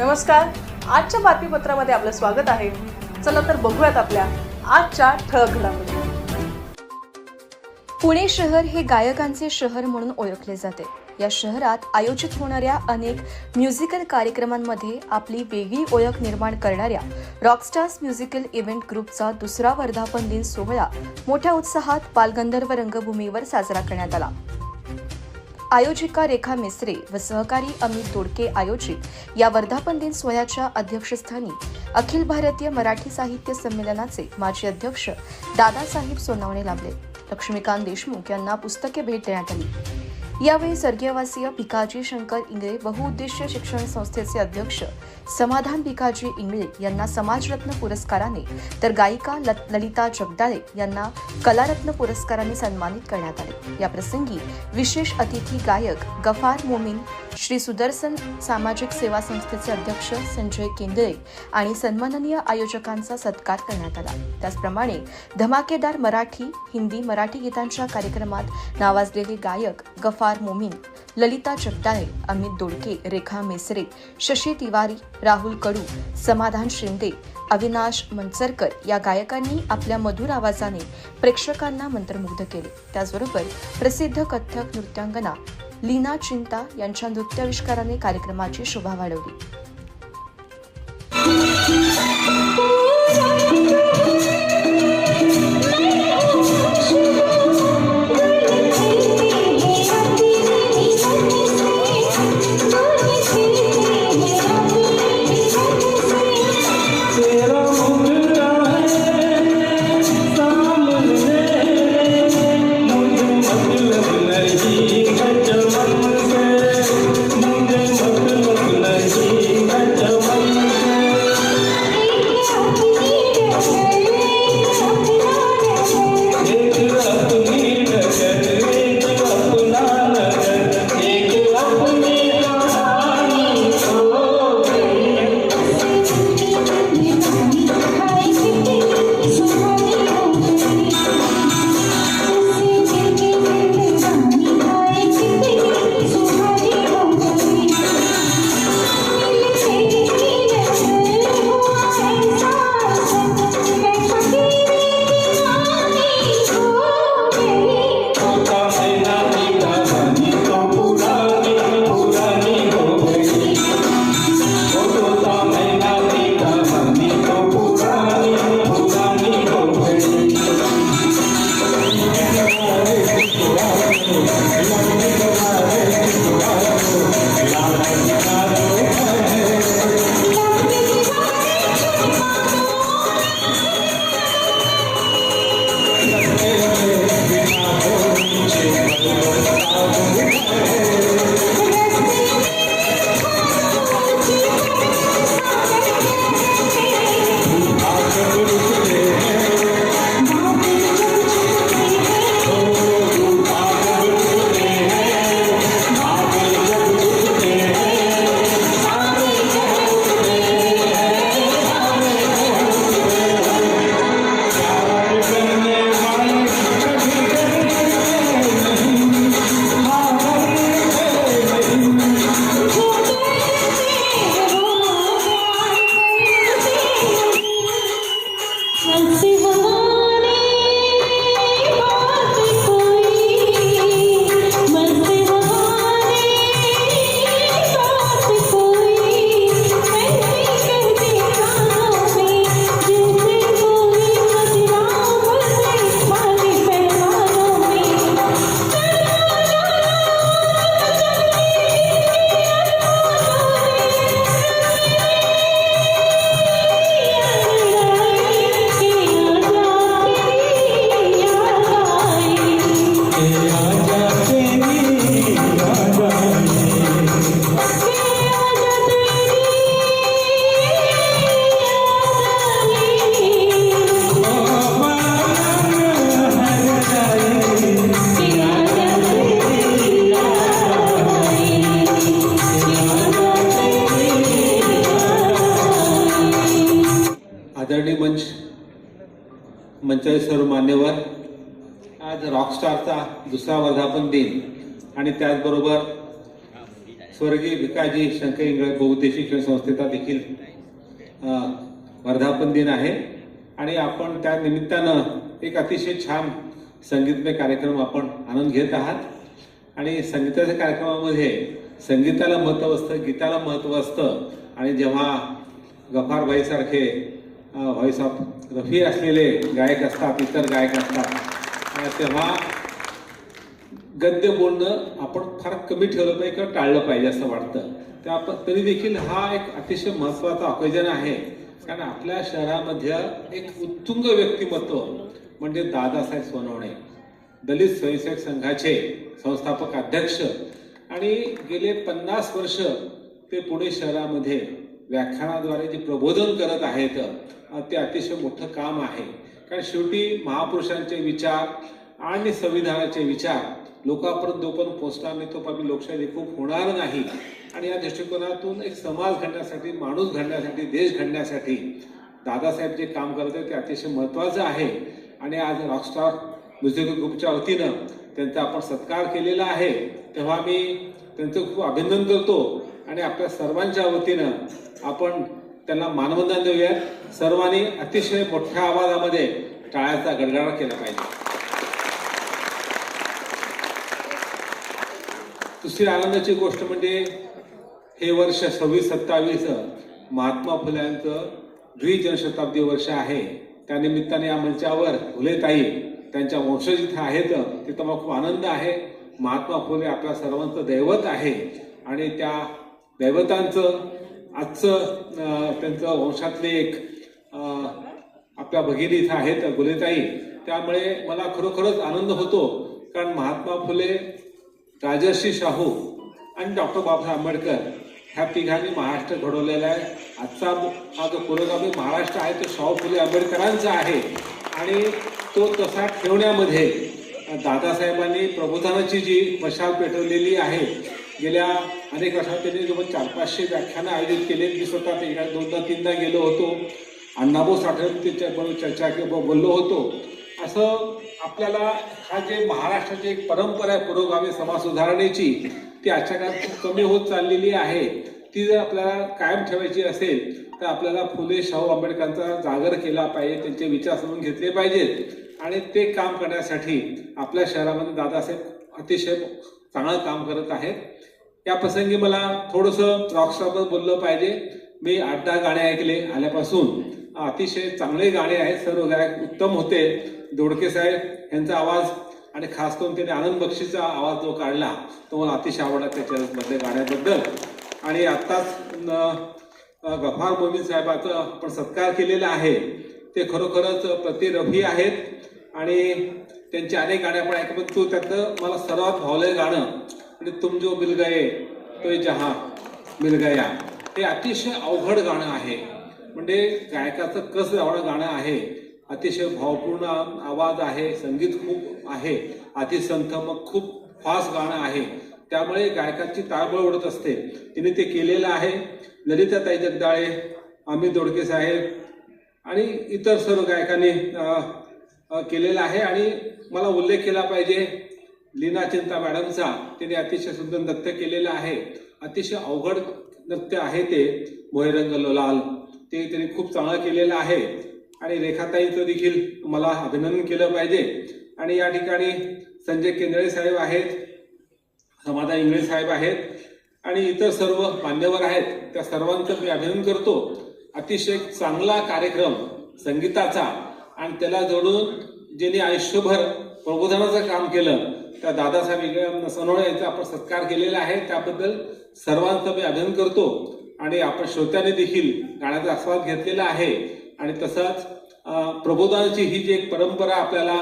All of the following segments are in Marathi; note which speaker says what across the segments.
Speaker 1: नमस्कार, आजच्या बातमीपत्रामध्ये आपलं स्वागत आहे. चला तर बघूयात आपल्या आजच्या ठळक घडामोडी.
Speaker 2: पुणे शहर हे गायकांचे शहर म्हणून ओळखले जाते. या शहरात आयोजित होणाऱ्या अनेक म्युझिकल कार्यक्रमांमध्ये आपली वेगळी ओळख निर्माण करणाऱ्या रॉकस्टार्स म्युझिकल इव्हेंट ग्रुपचा दुसरा वर्धापन दिन सोहळा मोठ्या उत्साहात बालगंधर्व रंगभूमीवर साजरा करण्यात आला. आयोजिका रेखा मेसरे व सहकारी अमित दोडके आयोजित या वर्धापन दिन सोहळ्याच्या अध्यक्षस्थानी अखिल भारतीय मराठी साहित्य संमेलनाचे माजी अध्यक्ष दादासाहेब सोनवणे लाभले. लक्ष्मीकांत देशमुख यांना पुस्तके भेट देण्यात आली. यावेळी स्वर्गीयवासीय भिकाजी शंकर इंगळे बहुउद्देशीय शिक्षण संस्थेचे अध्यक्ष समाधान भिकाजी इंगळे यांना समाजरत्न पुरस्काराने तर गायिका ललिता जगदाळे यांना कलारत्न पुरस्काराने सन्मानित करण्यात आले. या प्रसंगी विशेष अतिथी गायक गफार मोमीन, श्री सुदर्शन सामाजिक सेवा संस्थेचे अध्यक्ष संजय केंद्रे आणि सन्माननीय आयोजकांचा सत्कार करण्यात आला. त्याचप्रमाणे धमाकेदार मराठी, हिंदी, मराठी गीतांच्या कार्यक्रमात नावाजलेले गायक गफार मोमीन, ललिता जगदाळे, अमित दोडके, रेखा मेसरे, शशी तिवारी, राहुल कडू, समाधान शिंदे, अविनाश मनसरकर या गायकांनी आपल्या मधुर आवाजाने प्रेक्षकांना मंत्रमुग्ध केले. त्याचबरोबर प्रसिद्ध कथ्थक नृत्यांगना लीना चिंता यांच्या नृत्याविष्काराने कार्यक्रमाची शोभा वाढवली.
Speaker 3: आदरणीय मंचाचे सर्व मान्यवर, आज रॉकस्टारचा दुसरा वर्धापन दिन आणि त्याचबरोबर स्वर्गीय भिकाजी शंकर इंगळे बहुउद्देशीय शिक्षण संस्थेचा देखील वर्धापन दिन आहे आणि आपण त्या निमित्तानं एक अतिशय छान संगीतमय कार्यक्रम आपण आनंद घेत आहात आणि संगीताच्या कार्यक्रमामध्ये संगीताला महत्त्व असतं, गीताला महत्त्व असतं आणि जेव्हा गफारबाईसारखे व्हॉइस ऑफ रफी असलेले गायक असतात, इतर गायक असतात, तेव्हा गद्य बोलणं आपण फार कमी ठेवलं पाहिजे किंवा टाळलं पाहिजे असं वाटतं. त्या तरी देखील हा एक अतिशय महत्त्वाचा ऑकेजन आहे, कारण आपल्या शहरामध्ये एक उत्तुंग व्यक्तिमत्व म्हणजे दादासाहेब सोनवणे, दलित स्वयंसेवक संघाचे संस्थापक अध्यक्ष आणि गेले 50 वर्ष ते पुणे शहरामध्ये व्याख्यानाद्वारे जे प्रबोधन करत आहेत ते अतिशय मोठं काम आहे. कारण शेवटी महापुरुषांचे विचार आणि संविधानाचे विचार लोकांपर्यंत जोपर्यंत पोचणार नाही तोपर्यंत लोकशाही खूप होणार नाही आणि या दृष्टिकोनातून एक समाज घडण्यासाठी, माणूस घडण्यासाठी, देश घडण्यासाठी दादासाहेब जे काम करत आहेत ते अतिशय महत्त्वाचं आहे आणि आज रॉकस्टार म्युझिकल ग्रुपच्या वतीनं त्यांचा आपण सत्कार केलेला आहे. तेव्हा मी त्यांचं खूप अभिनंदन करतो आणि आपल्या सर्वांच्या वतीनं आपण त्यांना मानवंदन देऊयात. सर्वांनी अतिशय मोठ्या आवाजामध्ये टाळ्याचा गडगडाट केला पाहिजे. दुसरी आनंदाची गोष्ट म्हणजे हे वर्ष 26-27 महात्मा फुल्यांचं द्विजनशताब्दी वर्ष आहे. त्यानिमित्ताने या मंचावर फुलेताई त्यांच्या वंशज इथं आहेत, तिथं मला खूप आनंद आहे. महात्मा फुले आपल्या सर्वांचं दैवत आहे आणि त्या दैवतांचं आजचं त्यांचं वंशातले एक आपल्या भगिनी इथं आहेत फुलेताई, त्यामुळे मला खरोखरच आनंद होतो. कारण महात्मा फुले, राजर्षी शाहू आणि डॉक्टर बाबासाहेब आंबेडकर ह्या तिघांनी महाराष्ट्र घडवलेला आहे. आजचा हा जो पुरोगामी महाराष्ट्र आहे तो शाहू फुले आंबेडकरांचा आहे आणि तो तसा ठेवण्यामध्ये दादासाहेबांनी प्रबोधनाची जी मशाल पेटवलेली आहे. गेल्या अनेक वर्षात त्यांनी जवळ 400-500 व्याख्यानं आयोजित केले. मी स्वतः ते 2-3दा गेलो होतो. अण्णाभाऊ साठे त्यांच्याबरोबर चर्चा बोललो होतो. असं आपल्याला हा जे महाराष्ट्राची एक परंपरा आहे पुरोगामी समाज सुधारणेची, ती आजच्या काळात खूप कमी होत चाललेली आहे. ती जर आपल्याला कायम ठेवायची असेल तर आपल्याला फुले शाहू आंबेडकरांचा जागर केला पाहिजे, त्यांचे विचार समजून घेतले पाहिजेत आणि ते काम करण्यासाठी आपल्या शहरामध्ये दादासाहेब अतिशय चांगलं काम करत आहेत. या प्रसंगी मला थोडंसं रॉकस्टारबद्दल बोललं पाहिजे. मी 8-10 गाणे ऐकले आल्यापासून, अतिशय चांगले गाणे आहेत, सर्व गायक उत्तम होते. दोडके साहेब यांचा आवाज आणि खास करून त्यांनी आनंद बक्षीचा आवाज जो काढला तो मला अतिशय आवडला त्याच्याबद्दल गाण्याबद्दल. आणि आत्ताच गफार मोमीन साहेबाचा आपण सत्कार केलेला आहे. ते खरोखरच प्रति रफी आहेत आणि त्यांचे अनेक गाणे आपण ऐकतो. परंतु त्यातलं मला सर्वात भावलेलं गाणं म्हणजे तुम जो मिल गए तो जहां मिल गया, हे अतिशय अवघड गाणं आहे. म्हणजे गायकाचं कस लावणं गाणं आहे. अतिशय भावपूर्ण आवाज आहे, संगीत खूप आहे, अतिसंथ मग खूप फास्ट गाणं आहे. त्यामुळे गायकाची ताळमळ उडत असते. तिने ते केलेलं आहे. ललिताताई जगदाळे, अमित दोडके साहेब आणि इतर सर्व गायकांनी केलेलं आहे. आणि मला उल्लेख केला पाहिजे लीना चिंता मॅडमचा. तिने अतिशय सुंदर नृत्य केलेलं आहे. अतिशय अवघड नृत्य आहे ते, मोहरंग लोलाल, ते त्यांनी खूप चांगलं केलेलं आहे. आणि रेखाताईंचं देखील मला अभिनंदन केलं पाहिजे. आणि या ठिकाणी संजय केंद्रे साहेब आहेत, समाधान इंगळे साहेब आहेत आणि इतर सर्व मान्यवर आहेत. त्या सर्वांचं मी अभिनंदन करतो. अतिशय चांगला कार्यक्रम संगीताचा आणि त्याला जोडून ज्यांनी आयुष्यभर प्रबोधनाचं काम केलं त्या दादासाहेब सोनवणे यांचा आपण सत्कार केलेला आहे. त्याबद्दल सर्वांचं मी अभिनंदन करतो. आणि आपण श्रोत्यांनी देखील गाण्याचा आस्वाद घेतलेला आहे. आणि तसंच प्रबोधनाची ही जी एक परंपरा आपल्याला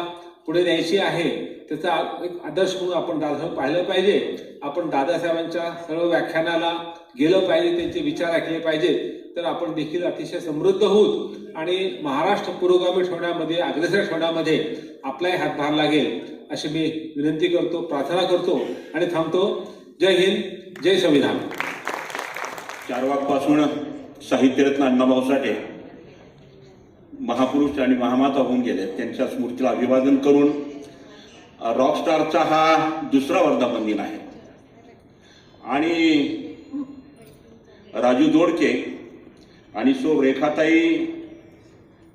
Speaker 3: पुढे न्यायची आहे त्याचा एक आदर्श म्हणून आपण दादासाहेब पाहिलं पाहिजे. आपण दादासाहेबांच्या सर्व व्याख्यानाला गेलं पाहिजे, त्यांचे विचार ऐकले पाहिजेत. तर आपण देखील अतिशय समृद्ध होऊ आणि महाराष्ट्र पुरोगामी ठेवण्यामध्ये, अग्रेसर ठेवण्यामध्ये आपलाही हातभार लागेल अशी मी विनंती करतो, प्रार्थना करतो आणि थांबतो. जय हिंद, जय संविधान.
Speaker 4: चारवाकपासून साहित्यरत्न अण्णाभाऊ साठे महापुरुष आणि महामाता होऊन गेले. त्यांच्या स्मृतीला अभिवादन करून रॉकस्टारचा हा दुसरा वर्धापन दिन आहे. आणि राजू दोडके आणि सो रेखाताई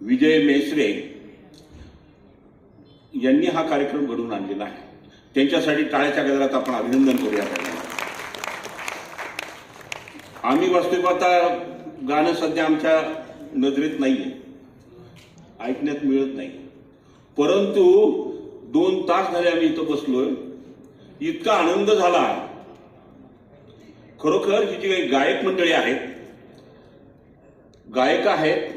Speaker 4: विजय मेसरे यांनी हा कार्यक्रम घडवून आणलेला आहे. त्यांच्यासाठी टाळ्याच्या गजरात आपण अभिनंदन करूया. आम्ही वास्तविक आता गाणं सध्या आमच्या नजरेत नाहीये, ऐकण्यात मिळत नाही, परंतु 2 तास झाले आम्ही इथं बसलोय. इतका आनंद झाला. खरोखर ही जी काही गायक मंडळी आहेत, गायक आहेत,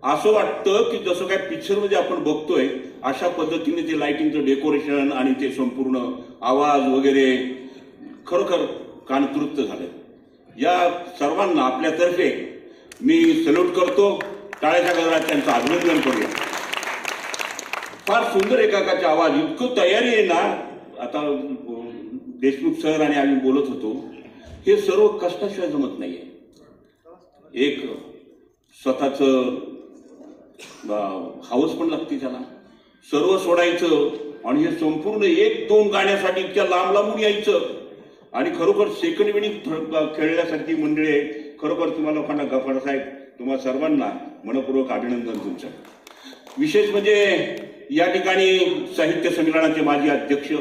Speaker 4: असं वाटतं की जसं काय पिक्चरमध्ये आपण बघतोय अशा पद्धतीने ते लाइटिंगचं डेकोरेशन आणि ते संपूर्ण आवाज वगैरे खरोखर कानतृप्त झाले. या सर्वांना आपल्यातर्फे मी सल्यूट करतो. टाळ्याच्या गजरात त्यांचं अभिनंदन करूया. फार सुंदर एकाकाचा आवाज, इतकं तयारी आहे ना. आता देशमुख सर आणि आम्ही बोलत होतो, हे सर्व कष्टाशिवाय जमत नाहीये. एक स्वतःचं हाऊस पण लागते त्याला, सर्व सोडायचं आणि हे संपूर्ण 1-2 गाण्यासाठी इतक्या लांब लांबून यायचं. आणि खरोखर सेकंड इनिंग खेळण्यासारखी मंडळी आहे. खरोखर तुम्हाला लोकांना गफार साहेब, तुम्हा सर्वांना मनपूर्वक अभिनंदन तुमचं. विशेष म्हणजे या ठिकाणी साहित्य संमेलनाचे माजी अध्यक्ष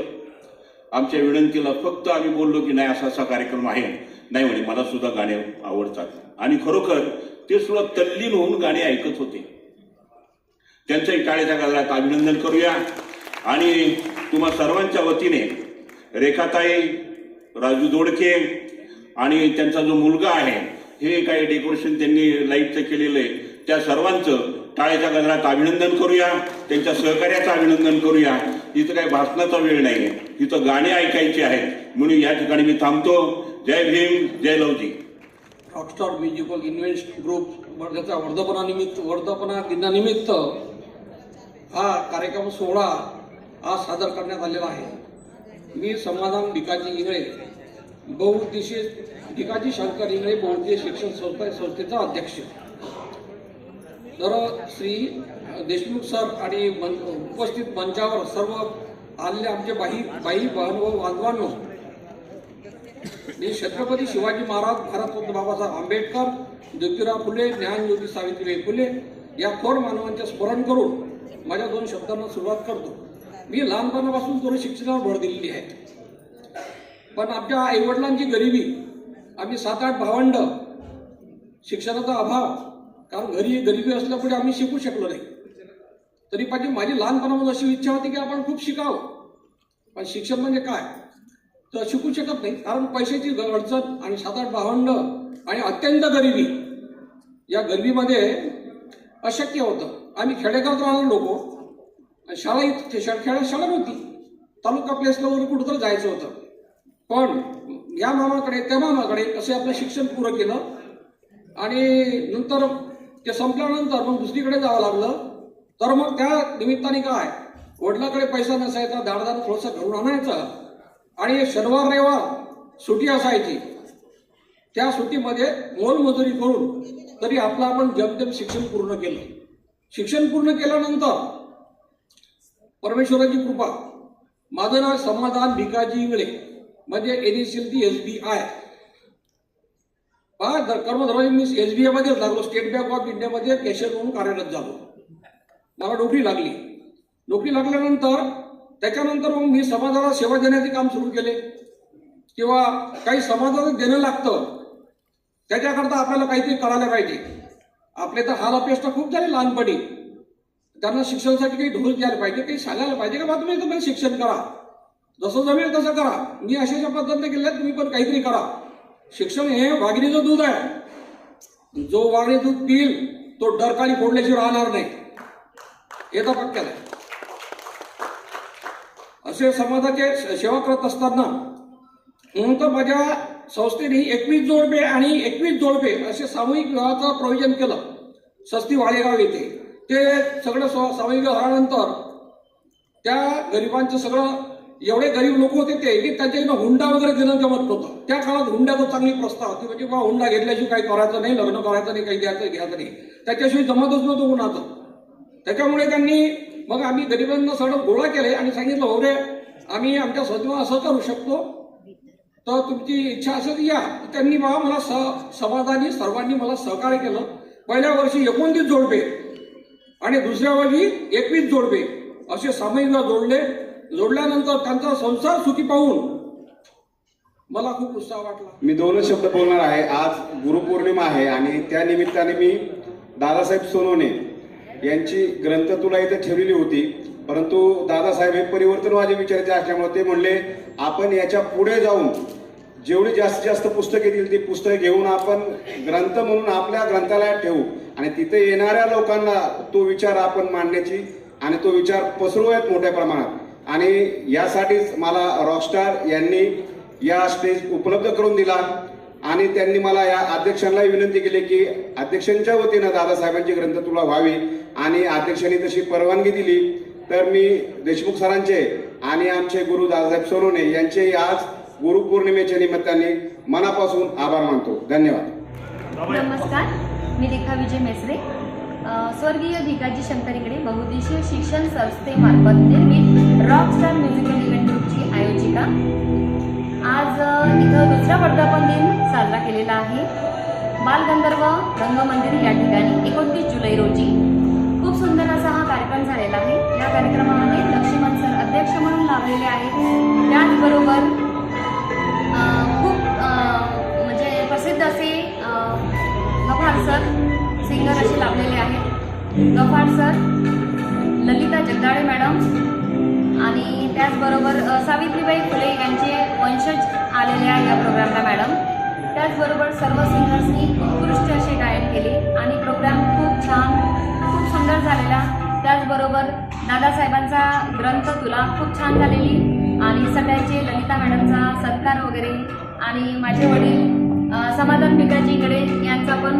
Speaker 4: आमच्या विनंतीला फक्त आम्ही बोललो की नाही असा असा कार्यक्रम आहे, नाही म्हणे मला सुद्धा गाणे आवडतात. आणि खरोखर ते सुद्धा तल्लीन होऊन गाणे ऐकत होते. त्यांच्याही टाळ्याच्या गजरात अभिनंदन करूया. आणि तुम्हा सर्वांच्या वतीने रेखाताई, राजू दोडके आणि त्यांचा जो मुलगा आहे, हे काही डेकोरेशन त्यांनी लाईटचं केलेलं आहे, त्या सर्वांचं टाळ्याच्या गजरात अभिनंदन करूया. त्यांच्या सहकार्याचं अभिनंदन करूया. इथं काही भाषणाचा वेळ नाही आहे, इथं गाणे ऐकायचे आहेत. म्हणून या ठिकाणी मी थांबतो. जय भीम, जय Lavji.
Speaker 5: Rockstar musical events group वर्धाचा वर्धापना दिनानिमित्त हा कार्यक्रम सोहळा आज सादर करण्यात आलेला आहे. मी समाधान भिकाजी इंगळे, बहुउद्देशीय भिकाजी शंकर इंगळे बहुउद्देशीय शिक्षण संस्थेचा अध्यक्ष. तर श्री देशमुख सर आणि उपस्थित मंचावर सर्व आलेले आमचे बाई बांधवांनो, मी छत्रपती शिवाजी महाराज, भारतरत्न बाबासाहेब आंबेडकर, ज्योतिराव फुले, ज्ञानज्योती सावित्रीबाई फुले या थोर मानवांचे स्मरण करून माझ्या 2 शब्दांना सुरुवात करतो. मी लहानपणापासून थोडी शिक्षणावर भर दिलेली आहे, पण आमच्या आईवडिलांची गरिबी, आम्ही 7-8 भावंड, शिक्षणाचा अभाव, कारण घरी गरिबी असल्यामुळे आम्ही शिकू शकलो नाही. तरी पाहिजे माझी लहानपणापासून अशी इच्छा होती की आपण खूप शिकावं, पण शिक्षण म्हणजे काय तर शिकू शकत नाही, कारण पैशाची अडचण आणि 7-8 भावंड आणि अत्यंत गरिबी, या गरिबीमध्ये अशक्य होतं. आम्ही खेडेगावात राहणारे लोक, शाळा इथे खेड्यात शाळा नव्हती, तालुका प्लेसला वगैरे कुठंतरी जायचं होतं. पण या मामाकडे त्या मामाकडे असे आपलं शिक्षण पुरं केलं आणि नंतर ते संपल्यानंतर मग दुसरीकडे जावं लागलं. तर मग त्या निमित्ताने काय, वडिलाकडे पैसा नसायचा, दाडदार थोडंसं घरून आणायचं आणि शनिवार रविवार सुट्टी असायची. त्या सुट्टीमध्ये मोलमजुरी करून तरी आपलं आपण जमतेम शिक्षण पूर्ण केलं. शिक्षण पूर्ण केल्यानंतर परमेश्वराची कृपा, माझं नाव समाधान भिकाजी इंगळे, म्हणजे NSLT SBI कर्मधर्म. मी SBI मध्येच लागलो, स्टेट बँक ऑफ इंडियामध्ये कॅशियर म्हणून कार्यरत झालो. मला नोकरी लागली. नोकरी लागल्यानंतर त्याच्यानंतर मग मी समाजाला सेवा देण्याचे काम सुरू केले. किंवा काही समाजाला देणं लागतं, त्याच्याकरता आपल्याला काहीतरी करायला पाहिजे. आपले तर हाल अपेष्टा खूप झाले लहानपणी, त्यांना शिक्षणासाठी काही ढोल द्यायला पाहिजे, काही सांगायला पाहिजे का बा तुम्ही तुम्हाला शिक्षण करा, जसं जमेल तसं करा. मी अशा पद्धतीने केलं, तुम्ही पण काहीतरी करा. शिक्षण हे वाघिणीचं दूध आहे, जो वाघिणी दूध पिईल तो डरकाली फोडल्याशी राहणार नाही, येता पक्क्यात आहे. असे समाजाचे सेवा करत असताना नंतर माझ्या संस्थेने 21 जोडपे आणि 21 जोडपे असे सामूहिक विवाहाचं प्रोव्हिजन केलं सस्ती वाळेगाव येथे. ते सगळं सामूहिक झाल्यानंतर त्या गरिबांचं सगळं, एवढे गरीब लोक होते ते की त्याच्या हुंडा वगैरे देणं जमत नव्हतं. त्या काळात हुंड्याचा चांगली प्रस्ताव होती, म्हणजे बा हुंडा घेतल्याशिवाय काही करायचं नाही, लग्न करायचं नाही, काही द्यायचं घ्यायचं नाही, त्याच्याशिवाय जमतच नव्हतं कुणाचं. त्याच्यामुळे त्यांनी मग आम्ही गरिबांना सगळं गोळा केले आणि सांगितलं, हो रे आम्ही आमच्या संस्थेला असं करू शकतो तर तुमची इच्छा असेल या. त्यांनी बाबा मला समाधानी सर्वांनी मला सहकार्य केलं. पहिल्या वर्षी 29 जोडपे आणि दुसऱ्या वर्षी 21 जोडपे असे सामूहिक जोडले. जोडल्यानंतर त्यांचा संसार सुखी पाहून मला खूप उत्साह वाटला.
Speaker 6: मी 2 शब्द बोलणार आहे. आज गुरुपौर्णिमा आहे आणि त्या निमित्ताने मी दादासाहेब सोनवणे यांची ग्रंथतुला इथे ठेवलेली होती, परंतु दादासाहेब हे परिवर्तनवादी विचाराचे असल्यामुळे ते म्हणले आपण याच्या पुढे जाऊन जेवढी जास्तीत जास्त पुस्तके येतील ती पुस्तके घेऊन आपण ग्रंथ म्हणून आपल्या ग्रंथालयात ठेवू आणि तिथे येणाऱ्या लोकांना तो विचार आपण मांडण्याची आणि तो विचार पसरवूयात मोठ्या प्रमाणात. आणि यासाठीच मला रॉकस्टार यांनी या स्टेज उपलब्ध करून दिला आणि त्यांनी मला या अध्यक्षांनाही विनंती केली की अध्यक्षांच्या वतीनं दादासाहेबांची ग्रंथतुला व्हावी आणि अध्यक्षांनी तशी परवानगी दिली. तर मी देशमुख सरांचे आणि आमचे गुरु दादासाहेब सोनवणे यांचे आज गुरुपौर्णिमेच्या निमित्ताने मनापासून आभार मानतो. धन्यवाद.
Speaker 7: नमस्कार, मी रेखा विजय मेसरे, स्वर्गीय भिकाजी शंकरीकडे बहुउद्देशीय शिक्षण संस्थेमार्फत निर्मित रॉकस्टार म्युझिकल इव्हेंट ग्रुपची आयोजिका. आज इथं 2रा वर्धापन दिन साजरा केलेला आहे. बालगंधर्व रंगमंदिर या ठिकाणी 29 जुलै रोजी खूप सुंदर असा हा कार्यक्रम झालेला आहे. या कार्यक्रमामध्ये लक्ष्मण सर अध्यक्ष म्हणून लाभलेले आहेत. त्याचबरोबर खूप म्हणजे प्रसिद्ध असे गफार सर सिंगर असे लाभलेले आहेत. गफार सर, ललिता जगदाळे मॅडम आणि त्याचबरोबर सावित्रीबाई फुले यांचे वंशज आलेले आहे या प्रोग्रामला मॅडम. त्याचबरोबर सर्व सिंगर्सनी उत्कृष्ट असे गायन केले आणि प्रोग्राम खूप छान, खूप सुंदर झालेला. त्याचबरोबर दादासाहेबांचा ग्रंथतुला खूप छान झालेली आणि सगळ्यांचे ललिता मॅडमचा सत्कार वगैरे आणि माझे वडील समाधान भिकाजीकडे यांचा पण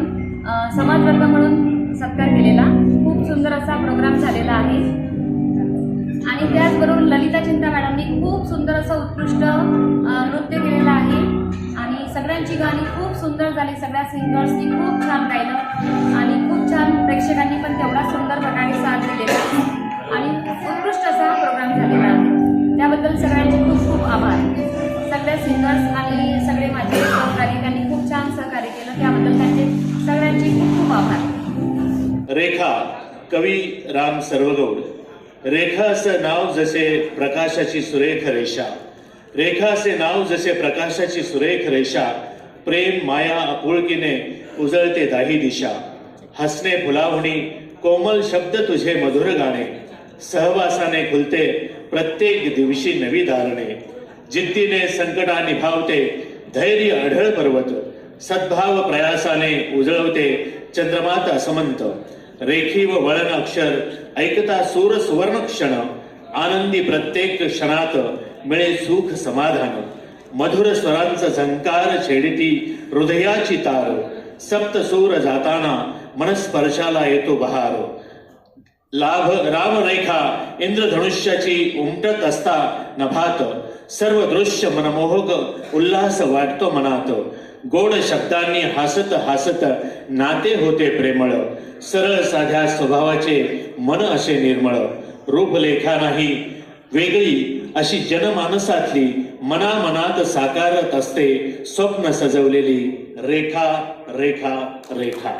Speaker 7: समाजवर्ग म्हणून सत्कार केलेला. खूप सुंदर असा प्रोग्राम झालेला आहे. आणि त्याचबरोबर ललिता चिंता मॅडमनी खूप सुंदर असं उत्कृष्ट नृत्य केलेलं आहे आणि सगळ्यांची गाणी खूप सुंदर झाली. सगळ्या सिंगर्सनी खूप छान गायलं आणि खूप छान प्रेक्षकांनी पण तेवढा सुंदर प्रकारे साथ दिलेला आणि उत्कृष्ट असा प्रोग्राम झालेला आहे. त्याबद्दल सगळ्यांचे खूप खूप आभार. सगळ्या सिंगर्स आणि सगळे माझे सहकारी त्यांनी खूप छान सहकार्य केलं, त्याबद्दल त्यांचे सगळ्यांचे खूप खूप आभार.
Speaker 8: रेखा कवी राम सर्वगौड. रेखा असं नाव जसे प्रकाशाची सुरेख रेषा, रेखा असे नाव जसे प्रकाशाची सुरेख रेषा, प्रेम माया आपुलकीने उजळते दाही दिशा. हसणे फुलावणी कोमल शब्द तुझे मधुर गाणे, सहवासाने खुलते प्रत्येक दिवशी नवी दारणे. जिद्दीने संकटा निभावते धैर्य अढळ पर्वत, सद्भाव प्रयासाने उजळवते चंद्रमात असमंत. रेखी व वळण अक्षर ऐकता सूर सुवर्ण क्षण, आनंदी प्रत्येक क्षणात मिळे सुख समाधान. मधुर स्वरांचा झंकार छेडिती हृदयाची तार, सप्त सूर जाताना मनस्पर्शाला येतो बहार. लाभ रामरेखा इंद्रधनुष्याची उमटत असता नभात, सर्व दृश्य मनमोहक उल्हास वाटतो मनात. गोड शब्दांनी हसत हसत नाते होते प्रेमळ, सरळ साध्या स्वभावाचे मन असे निर्मळ. रूपलेखा नाही वेगळी अशी जनमानसातली, मनामनात साकारत असते स्वप्न सजवलेली रेखा रेखा रेखा.